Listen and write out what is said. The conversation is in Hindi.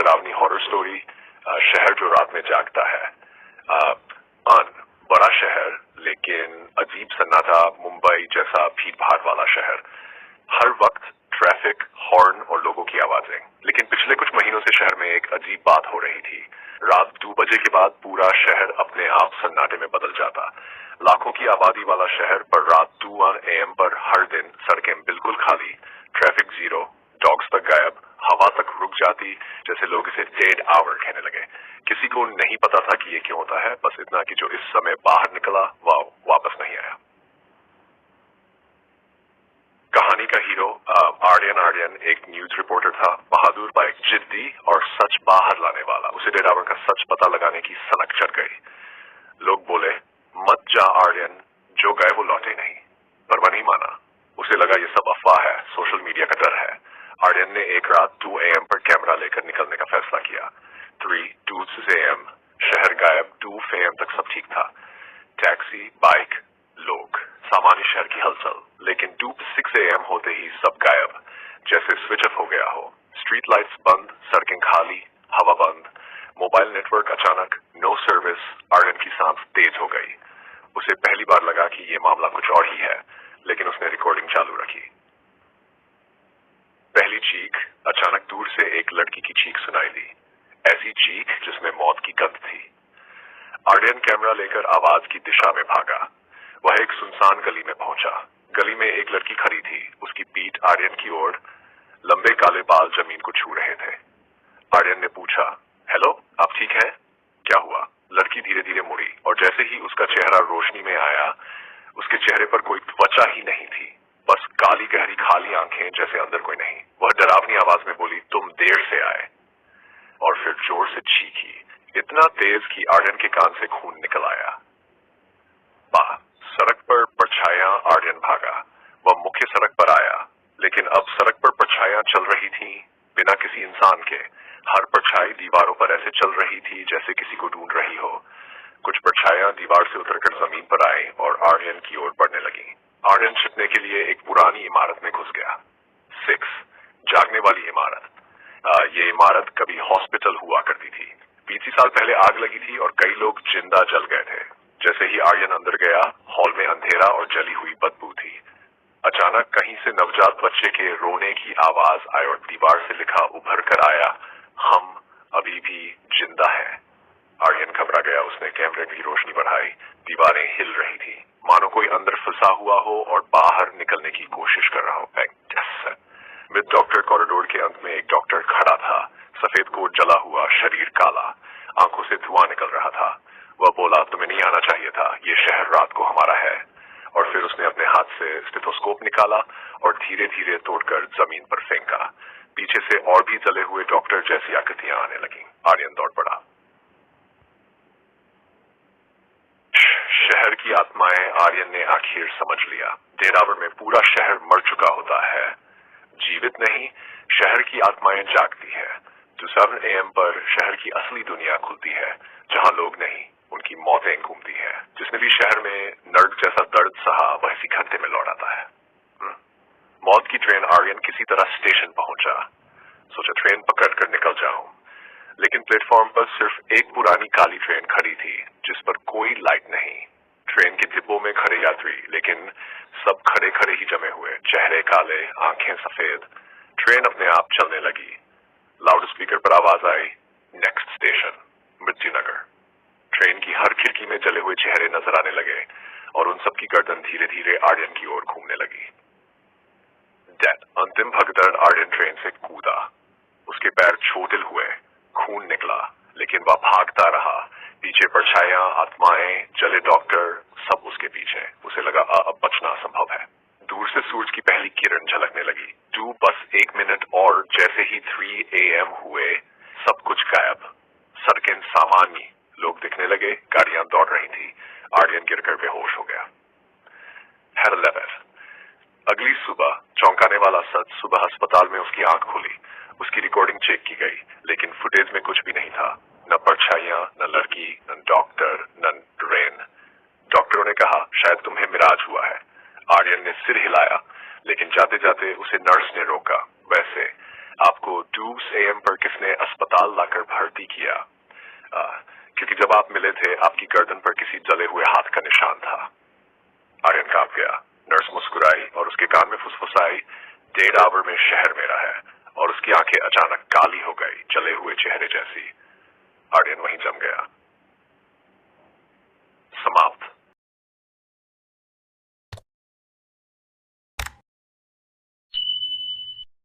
डरावनी हॉरर स्टोरी, शहर जो रात में जागता है। बड़ा शहर लेकिन अजीब सन्नाटा, मुंबई जैसा भीड़ भाड़ वाला शहर। हर वक्त ट्रैफिक, हॉर्न और लोगों की आवाजें। लेकिन पिछले कुछ महीनों से शहर में एक अजीब बात हो रही थी। रात 2 बजे के बाद पूरा शहर अपने आप सन्नाटे में बदल जाता। लाखों की आबादी वाला शहर, पर रात 2 AM पर हर दिन सड़कें बिल्कुल खाली, ट्रैफिक जीरो, डॉग्स तक गायब, हवा तक रुक जाती, जैसे लोग इसे डेड आवर कहने लगे। किसी को नहीं पता था कि ये क्यों होता है, बस इतना कि जो इस समय बाहर निकला वह वापस नहीं आया। कहानी का हीरो आर्यन एक न्यूज रिपोर्टर था, बहादुर बाइक, जिद्दी और सच बाहर लाने वाला। उसे डेड आवर का सच पता लगाने की सनक चढ़ गई। लोग बोले, मत जा आर्यन, जो गए वो लौटे नहीं। पर वह नहीं माना। उसे लगा ये सब अफवाह है, सोशल मीडिया का डर है। आर्यन ने एक रात 2 AM पर कैमरा लेकर निकलने का फैसला किया। 3 AM, शहर गायब। 2 AM तक सब ठीक था। टैक्सी, बाइक, लोग, सामान्य शहर की हलचल। लेकिन 6 AM होते ही सब गायब, जैसे स्विच ऑफ हो गया हो। स्ट्रीट लाइट्स बंद, सड़कें खाली, हवा बंद, मोबाइल नेटवर्क अचानक नो सर्विस। आर्यन की सांस तेज हो गई। उसे पहली बार लगा कि ये मामला कुछ और ही है, लेकिन उसने रिकॉर्डिंग चालू रखी। पहली चीख, अचानक दूर से एक लड़की की चीख सुनाई दी, ऐसी चीख जिसमें मौत की गंध थी। आर्यन कैमरा लेकर आवाज की दिशा में भागा। वह एक सुनसान गली में पहुंचा। गली में एक लड़की खड़ी थी, उसकी पीठ आर्यन की ओर, लंबे काले बाल जमीन को छू रहे थे। आर्यन ने पूछा, हेलो, आप ठीक हैं? क्या हुआ? लड़की धीरे धीरे मुड़ी और जैसे ही उसका चेहरा रोशनी में आया, उसके चेहरे पर कोई त्वचा ही नहीं थी, बस काली गहरी खाली आंखें, जैसे अंदर कोई नहीं। वह डरावनी आवाज में बोली, तुम देर से आए। और फिर जोर से चीखी, इतना तेज कि आर्यन के कान से खून निकल आया। सड़क पर परछाइयां। आर्यन भागा। वह मुख्य सड़क पर आया, लेकिन अब सड़क पर परछाइयां चल रही थीं, बिना किसी इंसान के। हर परछाई दीवारों पर ऐसे चल रही थी जैसे किसी को ढूंढ रही हो। कुछ परछाइयां दीवार से उतरकर जमीन पर आई और आर्यन की ओर बढ़ने लगी। आर्यन छिपने के लिए एक पुरानी इमारत में घुस गया। 6, जागने वाली इमारत। ये इमारत कभी हॉस्पिटल हुआ करती थी। 20 साल पहले आग लगी थी और कई लोग जिंदा जल गए थे। जैसे ही आर्यन अंदर गया, हॉल में अंधेरा और जली हुई बदबू थी। अचानक कहीं से नवजात बच्चे के रोने की आवाज आई और दीवार से लिखा उभर कर आया, हम अभी भी जिंदा हैं। आर्यन घबरा गया। उसने कैमरे की रोशनी बढ़ाई। दीवारें हिल रही थी, मानो कोई अंदर फंसा हुआ हो और बाहर निकलने की कोशिश कर रहा हो। मिड डॉक्टर कॉरिडोर के अंत में एक डॉक्टर खड़ा था, सफेद कोट जला हुआ, शरीर काला, आंखों से धुआं निकल रहा था। वह बोला, तुम्हें नहीं आना चाहिए था, ये शहर रात को हमारा है। और फिर उसने अपने हाथ से स्टेथोस्कोप निकाला और धीरे धीरे तोड़कर जमीन पर फेंका। पीछे से और भी जले हुए डॉक्टर जैसी आकृतियां आने लगी। आर्यन दौड़ पड़ा। शहर की आत्माएं। आर्यन ने आखिर समझ लिया, डेड आवर में पूरा शहर मर चुका होता है, जीवित नहीं। शहर की आत्माएं जागती है। 7 AM पर शहर की असली दुनिया खुलती है, जहां लोग नहीं, उनकी मौतें घूमती है। जिसने भी शहर में नर्क जैसा दर्द सहा, वह इसी घंटे में लौट आता है। मौत की ट्रेन। आर्यन किसी तरह स्टेशन पहुंचा। सोचा ट्रेन पकड़कर निकल जाऊं, लेकिन प्लेटफॉर्म पर सिर्फ एक पुरानी काली ट्रेन खड़ी थी, जिस पर कोई लाइट नहीं। ट्रेन के डिब्बों में खड़े यात्री, लेकिन सब खड़े खड़े ही जमे हुए, चेहरे काले, आंखें सफेद। ट्रेन अपने आप चलने लगी। लाउड स्पीकर पर आवाज आई, नेक्स्ट स्टेशन मृत्युनगर। ट्रेन की हर खिड़की में जले हुए चेहरे नजर आने लगे और उन सबकी गर्दन धीरे धीरे आर्यन की ओर घूमने लगी। डेथ। अंतिम भगदड़। आर्यन ट्रेन से कूदा। उसके पैर छोटिल हुए, खून निकला, लेकिन वह भागता रहा। पीछे परछाइयां, आत्माएं, जले डॉक्टर, सब उसके पीछे। उसे लगा अब बचना असंभव है। दूर से सूरज की पहली किरण झलकने लगी। बस 1 मिनट और। जैसे ही 3 AM हुए, सब कुछ गायब। सड़कें सामान्य, लोग दिखने लगे, गाड़ियां दौड़ रही थी। आर्यन गिरकर बेहोश हो गया। अगली सुबह, चौंकाने वाला सच। सुबह अस्पताल में उसकी आंख खुली। उसकी रिकॉर्डिंग चेक की गई, लेकिन फुटेज में कुछ भी नहीं था। न परछाइयां, न लड़की, न डॉक्टर, न ट्रेन। डॉक्टरों ने कहा, शायद तुम्हें मिराज हुआ है। आर्यन ने सिर हिलाया, लेकिन जाते जाते उसे नर्स ने रोका। वैसे आपको 2 AM पर किसने अस्पताल अस्पताल लाकर भर्ती किया, क्योंकि जब आप मिले थे आपकी गर्दन पर किसी जले हुए हाथ का निशान था। आर्यन कांप गया। नर्स मुस्कुराई और उसके कान में फुसफुसाई, 1.5 आवर में शहर मेरा है। और उसकी आंखें अचानक काली हो गई, जले हुए चेहरे जैसी। आर्यन वहीं जम गया।